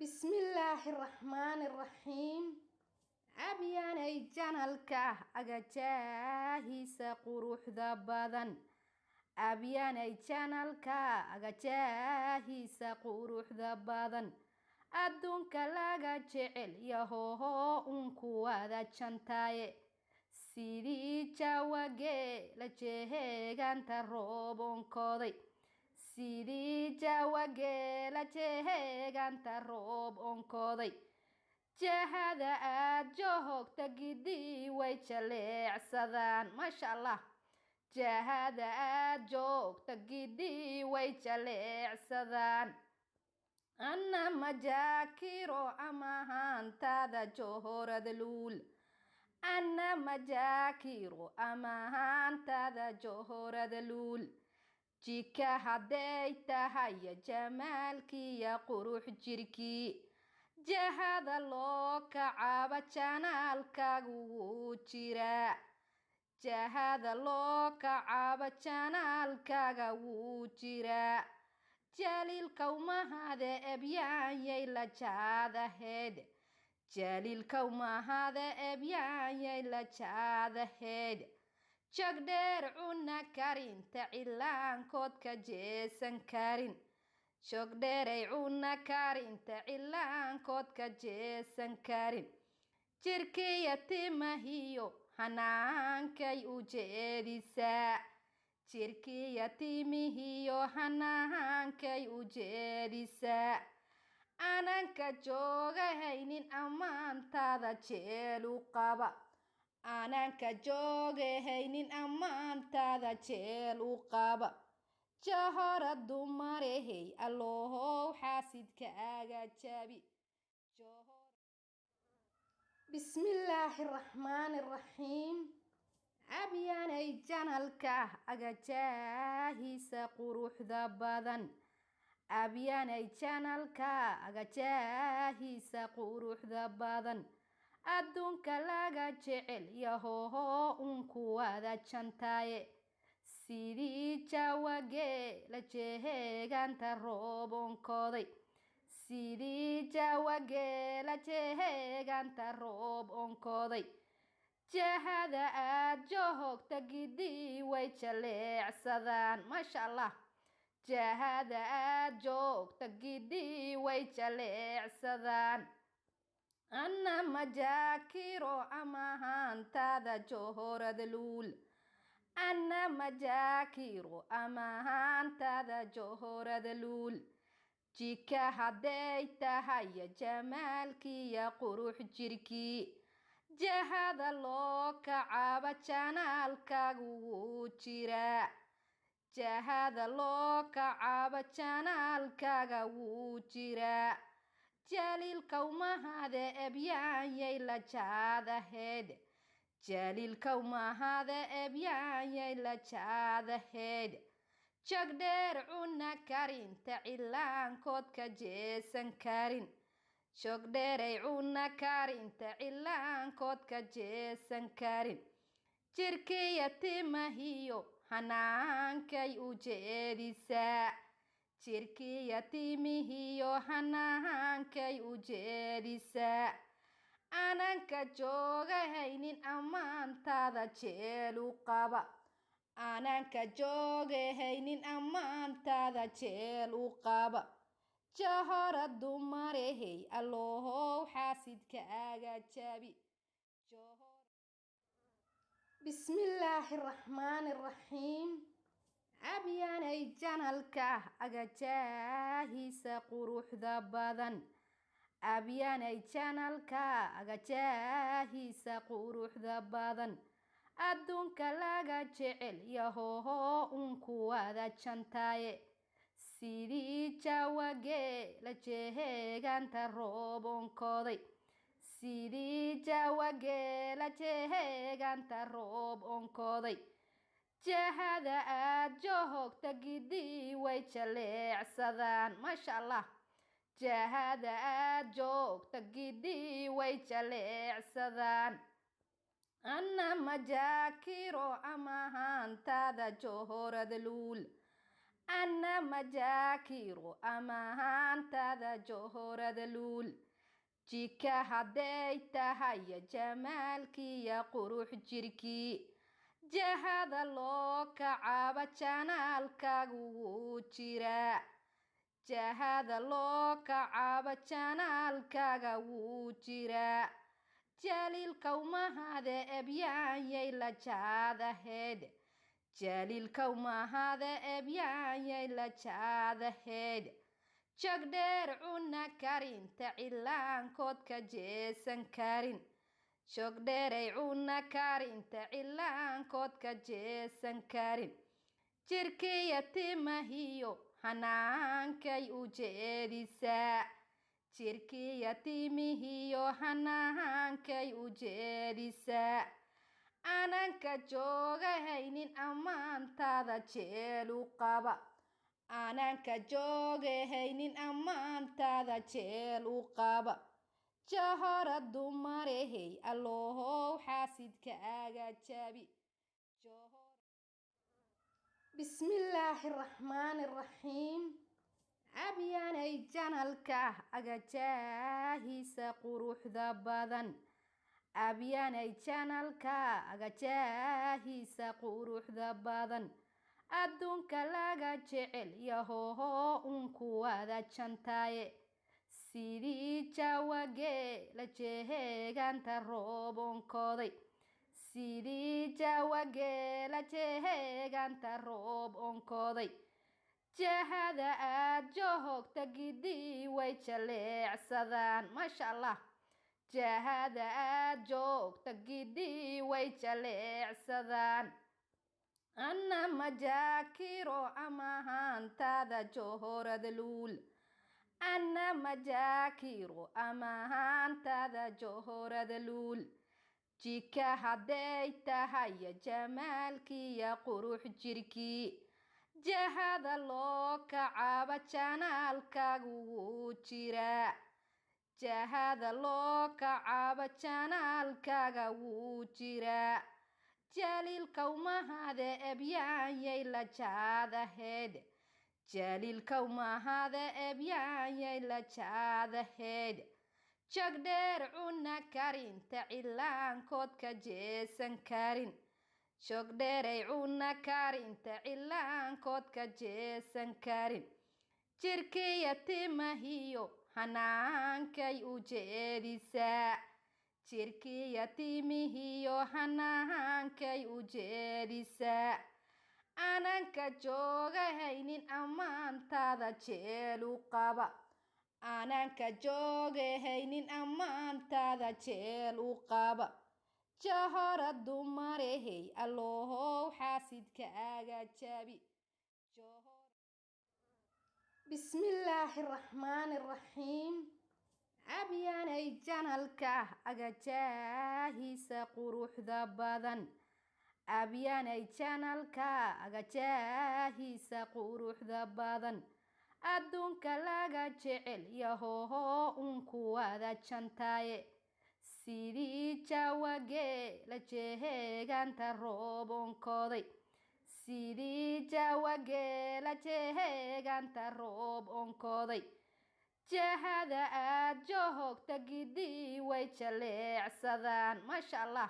بسم الله الرحمن الرحيم. أبياني جانالكا أغاجاهيسا قروحدا بدن. أبياني جانالكا أغاجاهيسا قروحدا بدن. أدونكا لاغا جعل يهوهو أنكوادا جانتاي سيدي جاواغي لجيهيغانتا روبون كودي sidii jaawageela jeheeganta roob onkooday jahada aad joogta gidii way jaleecsadaan maasha allah jahada aad joogta gidii way jaleecsadaan anna majaakiro ama haantaada johorada luul anna majaakiro ama haantaada johorada luul jika hadday tahay jamaalkiya qurux jirkii jahada loo kacaaba janaalkaagu wuu jiraa jahada loo kacaaba janaalkaaga wuu jiraa jaliilkawmahade ebyaanyay la jaadaheed jaliilkawmahade ebyaanyay la jaadaheed jogdheer cuna karinta cilaankood ka jeesan karin jogdheeray cuna karinta cilaankood ka jeesan karin jirkiya timahiyo hanaankay u jeedisaa jirkiya timihiyo hanaankay u jeedisaa ananka joogahaynin ammaantaada jeelu qaba ananka joogahaynin ammaantaada jeel u qaba jahora dumarehey allohow xaasidka aga jabi bismillaahi raxmaani raxiim abyaanay janalka agajaahiisa quruxda badan abyaanay janalka agajaahiisa quruxda badan adduunka laga jecel yahoho unkuwaada jantaaye sidii jaawagee la jeheeganta roobonkooday sidii jaawagee la jeheeganta roob onkooday jahada aad joogta gidii way jaleecsadaan maasha allah jahada aad joogta gidii way jaleecsadaan anna majaakiro ama haantaada johorada luul anna majaakiro ama haantaada johorada luul jika hadday tahay jamaalkiya qurux jirkii jahada loo kacaaba janaalkaagu wuu jiraa jahada loo kacaaba janaalkaaga wuu jiraa jaliilkawmahade ebyaanyay la jaadaheed jaliilkawmahade ebyaanyay la jaadaheed jogdheer cuna karinta cilaankood ka jeesan karin jogdheeray cuna karinta cilaankood ka jeesan karin jirkiya timahiyo hanaankay u jeedisaa jirkiya timihiyo hanaankay u jeedisaa ananka joogahaynin ammaantaada jeelu qaba ananka joogahaynin ammaantaada jeel u qaba jahora dumarehey allohow xaasidka aga jabi bismillaahi raxmaani raxiim abyaanay janalka agajaahiisa quruxda badan abyaanay janalka agajaahiisa quruxda badan adduunka laga jecel yahoho unkuwaada jantaaye sidii jaawagee la jeheeganta roobonkooday sidii jaawagee la jeheeganta roob onkooday jahada aad joogta gidii way jaleecsadaan maasha allah jahada aad joogta gidii way jaleecsadaan anna majaakiro ama haantaada johorada luul أنا مجاكيرو أمان تذا جوهرة لول جيكا هديتها يا جمالكي يا قروح جيركي جهاد الله كعابة جانالكا وجيرا جهاد الله كعابة جانالكا وجيرا جليل كوما هذا أبيان يلا جاذا هيد جليل كوما هذا أبيان يلا جاذا هيد جقدر عنا كارين تعلان كود كجيسن كارين جقدر عنا كارين تعلان كود كجيسن كارين جركي يتيمهيو هنانكي ujeedisa jirkii yatiimihiyo hanaankay ujeedisa ananka joogahaynin ammaantaada jeelu qaba ananka joogahaynin ammaantaada jeelu qaba jahora dumarehey allohow xaasidka aga jabi bismillaahi raxmaani raxiim abyaanay janalka agajaahisa quruxda badan abyaanay janalka agajaahisa quruxda badan adduunka laga jecel yahoho unkuwada jantaaye sidii jawagee la jeheeganta rooboonkooday sidii jawagee la jeheeganta roob onkooday jahada aad joogta gidii way jaleecsadaan maasha allah jahada aad joogta gidii way jaleecsadaan anna majaakiro amahaantaada johorada luul anna majaakiro amahaantaada johorada luul jika hadday tahay jamaalkii ya qurux jirkii jahada loo kacaaba janaalkaagu wuu jiraa jahada loo kacaaba janaalkaaga wuu jiraa jaliilkawmahade ebyaanyay la jaadaheed jaliilkawmahade ebyaanyay la jaadaheed jagdheer cuna karinta cilaankood ka jeesan karin jogdheeray cuna karinta cilaankood ka jeesan karin jirkii yatiimahiyo hanaankay ujeedisaa jirkii yatiimihiyo hanaankay ujeedisaa ananka joogahaynin ammaantaada jeelu qaba ananka joogahaynin ammaantaada jeelu qaba jahora dumarehey allohow xaasidka aga jabi bismillaahi raxmaani raxiim abyaanay janalka agajaahisa quruxda badan abyaanay janalka agajaahisa quruxda badan adduunka laga jecel yahoho unkuwada jantaaye sidii jawagee la jeheeganta rooboonkooday sidii jawagee la jeheeganta roob onkooday jahada aad joogta gidii way jaleecsadaan maasha allah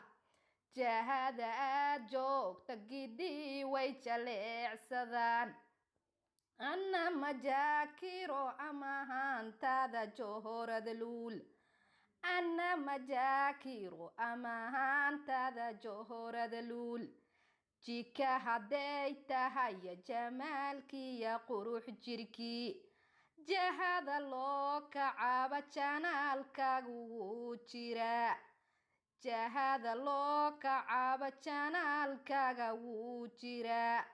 jahada aad joogta gidii way jaleecsadaan anna majaakiro amahaantaada johorada luul anna majaakiro amahaantaada johorada luul jika hadday tahay jamaalkii ya qurux jirkii jahada loo kacaaba janaalkaagu wuu jiraa jahada loo kacaaba janaalkaaga wuu jiraa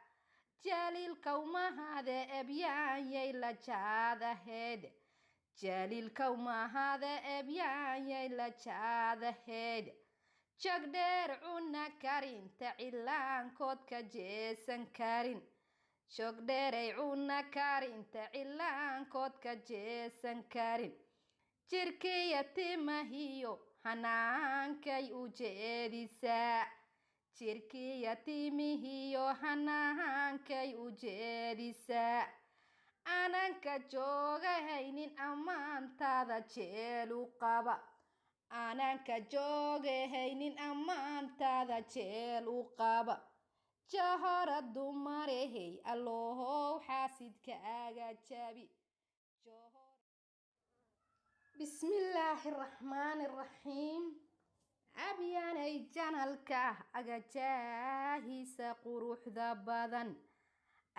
jaliilkawmahade ebyaanyay la jaadaheed jaliilkawmahade ebyaanyay la jaadaheed jagdheer cuna karinta cilaankood ka jeesan karin jogdheeray cuna karinta cilaankood ka jeesan karin jirkii yatiimahiyo hanaankay ujeedisaa jirkiya timihiyo hanahankay u jeedisaa aananka joogahaynin ammaantaada jeel u qaba aananka joogahaynin ammaantaada jeel u qaba jahora dumarehey allohow xaasidkaaga jabi bismillaahi raxmaani raxiim abyaanay janalka agajaahisa quruxda badan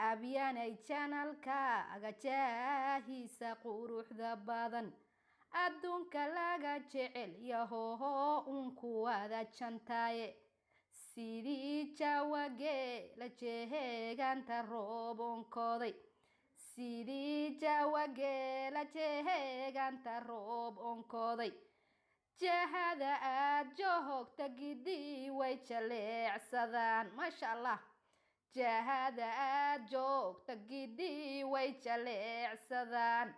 abyaanay janalka agajaahisa quruxda badan adduunka laga jecel yahoho unkuwada jantaaye sidii jawagee la jeheeganta roobonkooday sidii jawagee la jeheeganta roob onkooday jahada aad joogta gidii way jaleecsadaan maasha allah jahada aad joogta gidii way jaleecsadaan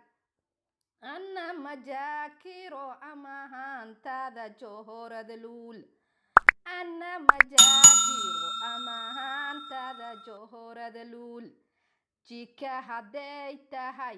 anna majaakiro amahaantaada johorada luul anna majaakiro amahaantaada johorada luul jika hadday tahay